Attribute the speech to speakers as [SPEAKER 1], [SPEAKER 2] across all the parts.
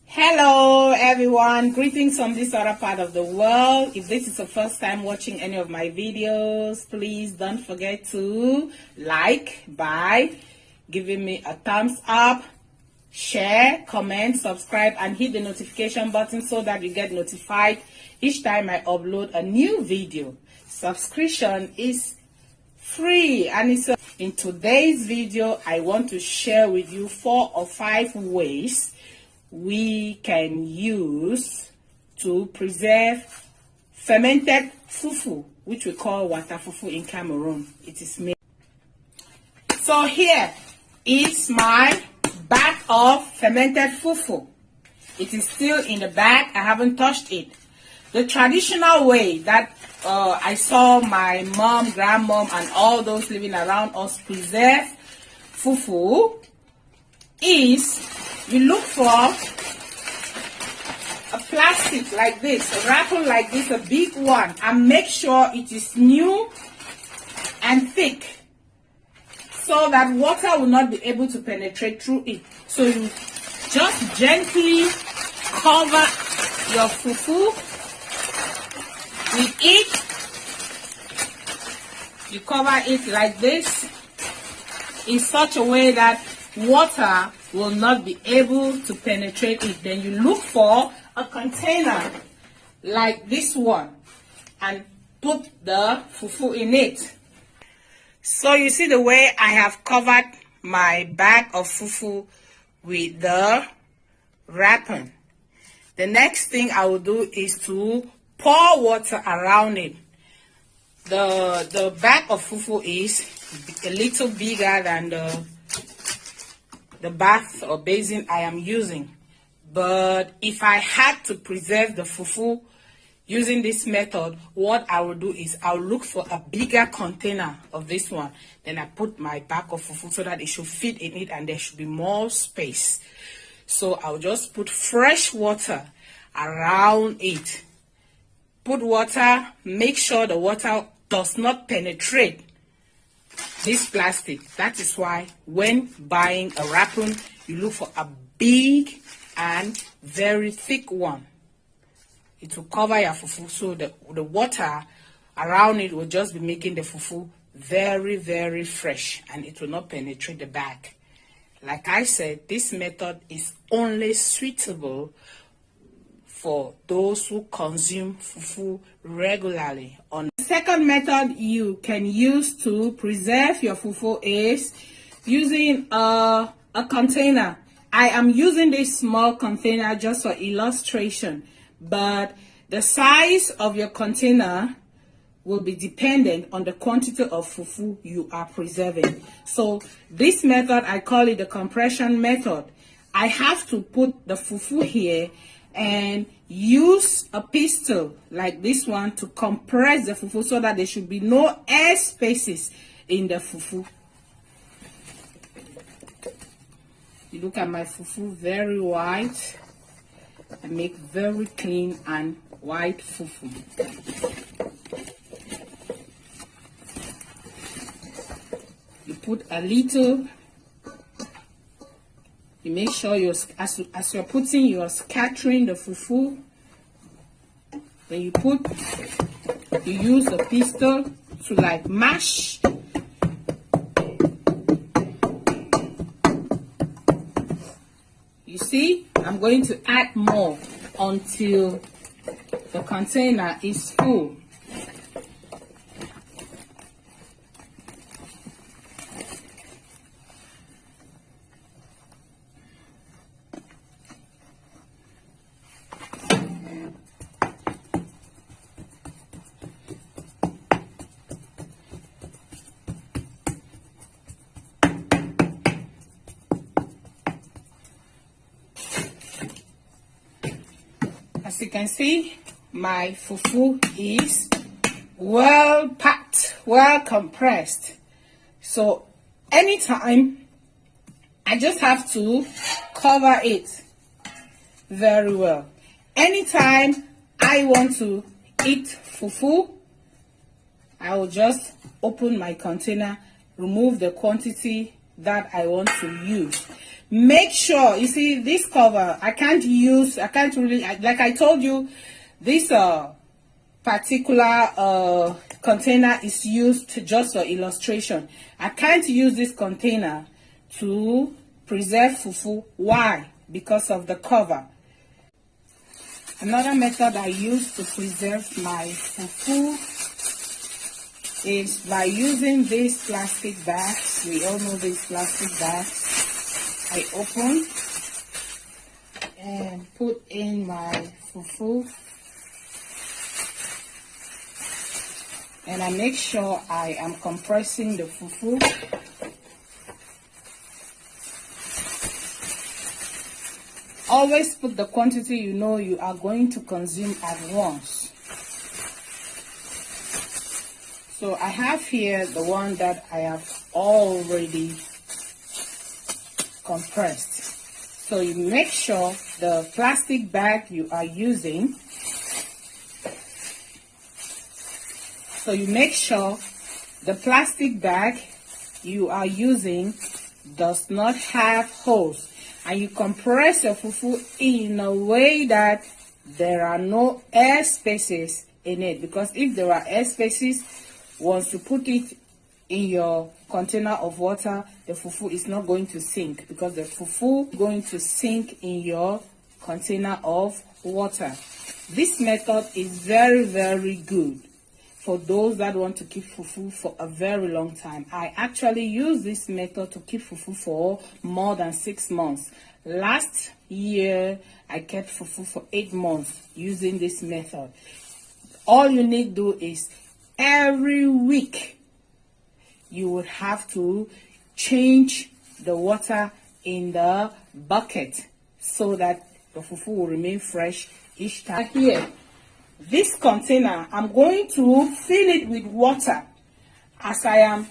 [SPEAKER 1] Hello everyone, greetings from this other part of the world. If this is the first time watching any of my videos, please don't forget to like by giving me a thumbs up, share, comment, subscribe, and hit the notification button so that you get notified each time I upload a new video. Subscription is free, and in today's video I want to share with you 4 or 5 ways we can use to preserve fermented fufu, which we call waterfufu in Cameroon. It is made. So here is my bag of fermented fufu. It is still in the bag. I haven't touched it. The traditional way that I saw my mom, grandmom, and all those living around us preserve fufu is you look for a plastic like this, a wrapper like this, a big one, and make sure it is new and thick so that water will not be able to penetrate through it. So you just gently cover your fufu with it. You cover it like this in such a way that water will not be able to penetrate it. Then you look for a container like this one and put the fufu in it. So you see the way I have covered my bag of fufu with the wrapper. The next thing I will do is to pour water around it. The bag of fufu is a little bigger than the bath or basin I am using, but if I had to preserve the fufu using this method, what I will do is I'll look for a bigger container of this one. Then I put my bag of fufu so that it should fit in it and there should be more space. So I'll just put fresh water around it. Put water, make sure the water does not penetrate this plastic. That is why when buying a wrapper, you look for a big and very thick one. It will cover your fufu, so the water around it will just be making the fufu very, very fresh, and it will not penetrate the bag. Like I said, this method is only suitable for those who consume fufu regularly. The second method you can use to preserve your fufu is using a container. I am using this small container just for illustration, but the size of your container will be dependent on the quantity of fufu you are preserving. So this method, I call it the compression method. I have to put the fufu here and use a pistol like this one to compress the fufu so that there should be no air spaces in the fufu. You look at my fufu, very white. I make very clean and white fufu. You put a little. You make sure as you're putting, you're scattering the fufu. Then you use the pistol to like mash. You see, I'm going to add more until the container is full. As you can see, my fufu is well packed, well compressed. So anytime, I just have to cover it very well. Anytime I want to eat fufu, I will just open my container, remove the quantity that I want to use. Make sure, you see this cover, I can't really, like I told you, this particular container is used just for illustration. I can't use this container to preserve fufu. Why? Because of the cover. Another method I use to preserve my fufu is by using these plastic bags. We all know these plastic bags. I open and put in my fufu, and I make sure I am compressing the fufu. Always put the quantity you know you are going to consume at once. So I have here the one that I have already compressed. So you make sure the plastic bag you are using, does not have holes, and you compress your fufu in a way that there are no air spaces in it, because if there are air spaces, once you put it in your container of water, the fufu is not going to sink, because the fufu is going to sink in your container of water. This method is very, very good for those that want to keep fufu for a very long time. I actually use this method to keep fufu for more than 6 months. Last year, I kept fufu for 8 months using this method. All you need to do is every week, you would have to change the water in the bucket so that the fufu will remain fresh each time. Here, this container, I'm going to fill it with water as I am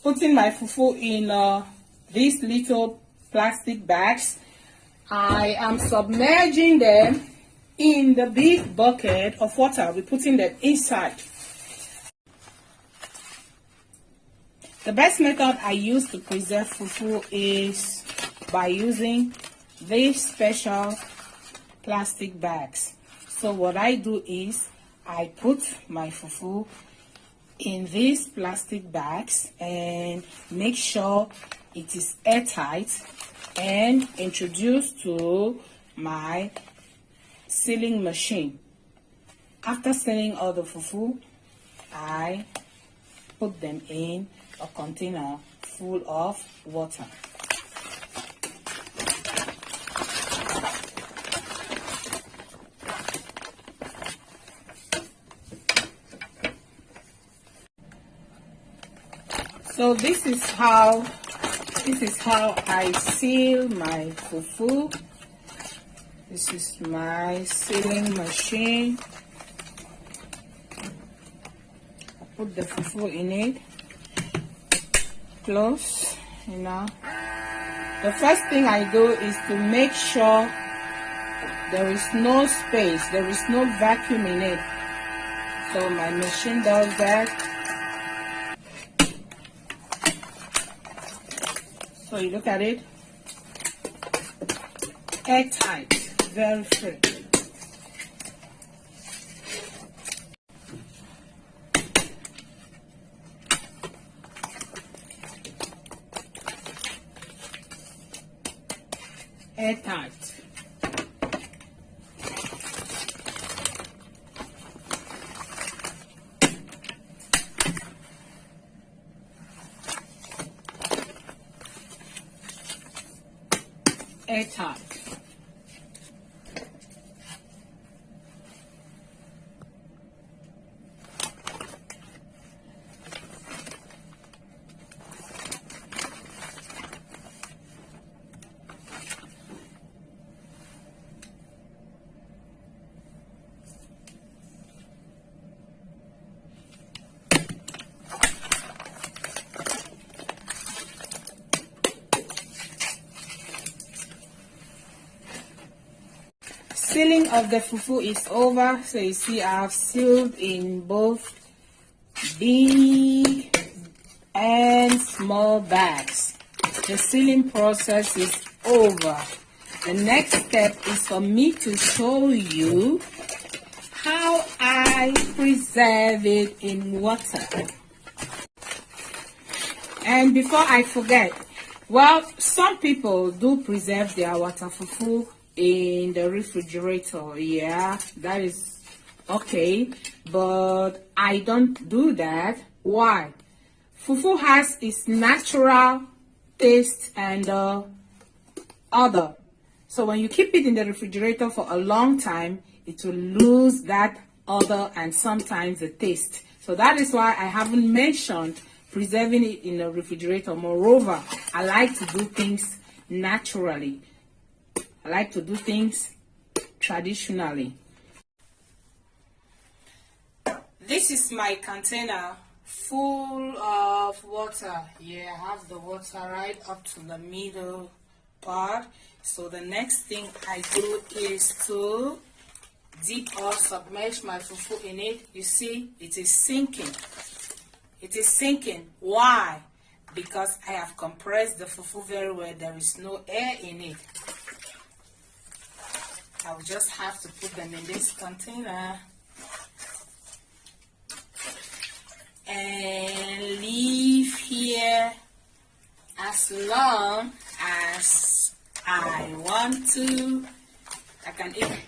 [SPEAKER 1] putting my fufu in these little plastic bags. I am submerging them in the big bucket of water. We're putting them inside. The best method I use to preserve fufu is by using these special plastic bags. So what I do is I put my fufu in these plastic bags and make sure it is airtight and introduced to my sealing machine. After sealing all the fufu, I put them in a container full of water. So this is how I seal my fufu. This is my sealing machine. I put the fufu in it. Close, you know. The first thing I do is to make sure there is no space, there is no vacuum in it. So my machine does that. So you look at it, airtight, very free. Airtight. Airtight. Sealing of the fufu is over. So you see I have sealed in both big and small bags. the sealing process is over. The next step is for me to show you how I preserve it in water. And before I forget, well, some people do preserve their waterfufu in the refrigerator. Yeah, that is okay, but I don't do that. Why? Fufu has its natural taste and odor. So when you keep it in the refrigerator for a long time, it will lose that odor and sometimes the taste. So that is why I haven't mentioned preserving it in the refrigerator. Moreover, I like to do things naturally. I like to do things traditionally. This is my container full of water. Yeah, I have the water right up to the middle part. So the next thing I do is to dip or submerge my fufu in it. You see, it is sinking. It is sinking. Why? Because I have compressed the fufu very well. There is no air in it. I will just have to put them in this container and leave here as long as I want to. I can eat.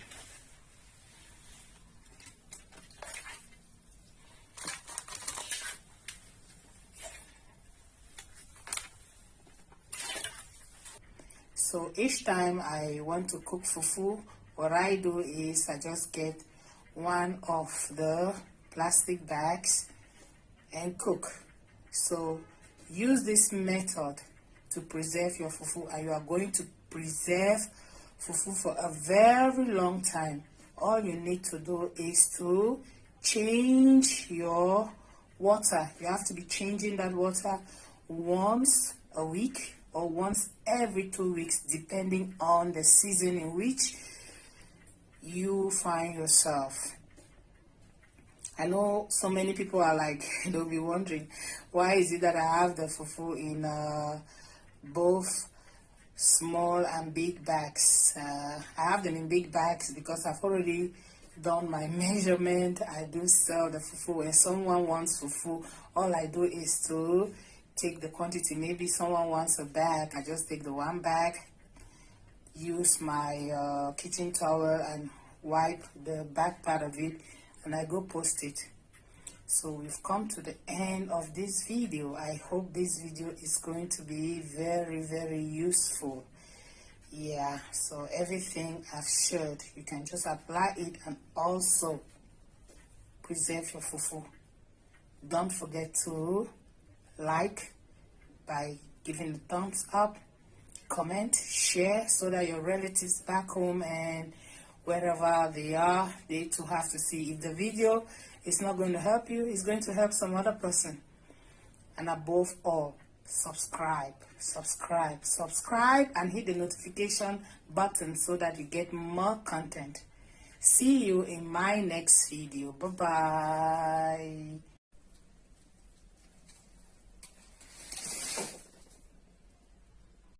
[SPEAKER 1] So each time I want to cook fufu, what I do is I just get one of the plastic bags and cook. So use this method to preserve your fufu, and you are going to preserve fufu for a very long time. All you need to do is to change your water. You have to be changing that water once a week or once every 2 weeks, depending on the season in which you find yourself. I know so many people are like, they'll be wondering, why is it that I have the fufu in both small and big bags? I have them in big bags because I've already done my measurement. I do sell the fufu. When someone wants fufu, all I do is to take the quantity. Maybe someone wants a bag, I just take the one bag, use my kitchen towel and wipe the back part of it, and I go post it. So we've come to the end of this video. I hope this video is going to be very, very useful. Yeah, so everything I've shared, you can just apply it and also preserve your fufu. Don't forget to like by giving the thumbs up, comment, share, so that your relatives back home and wherever they are, they too have to see. If the video is not going to help you, it's going to help some other person. And above all, subscribe, and hit the notification button so that you get more content. See you in my next video. Bye bye.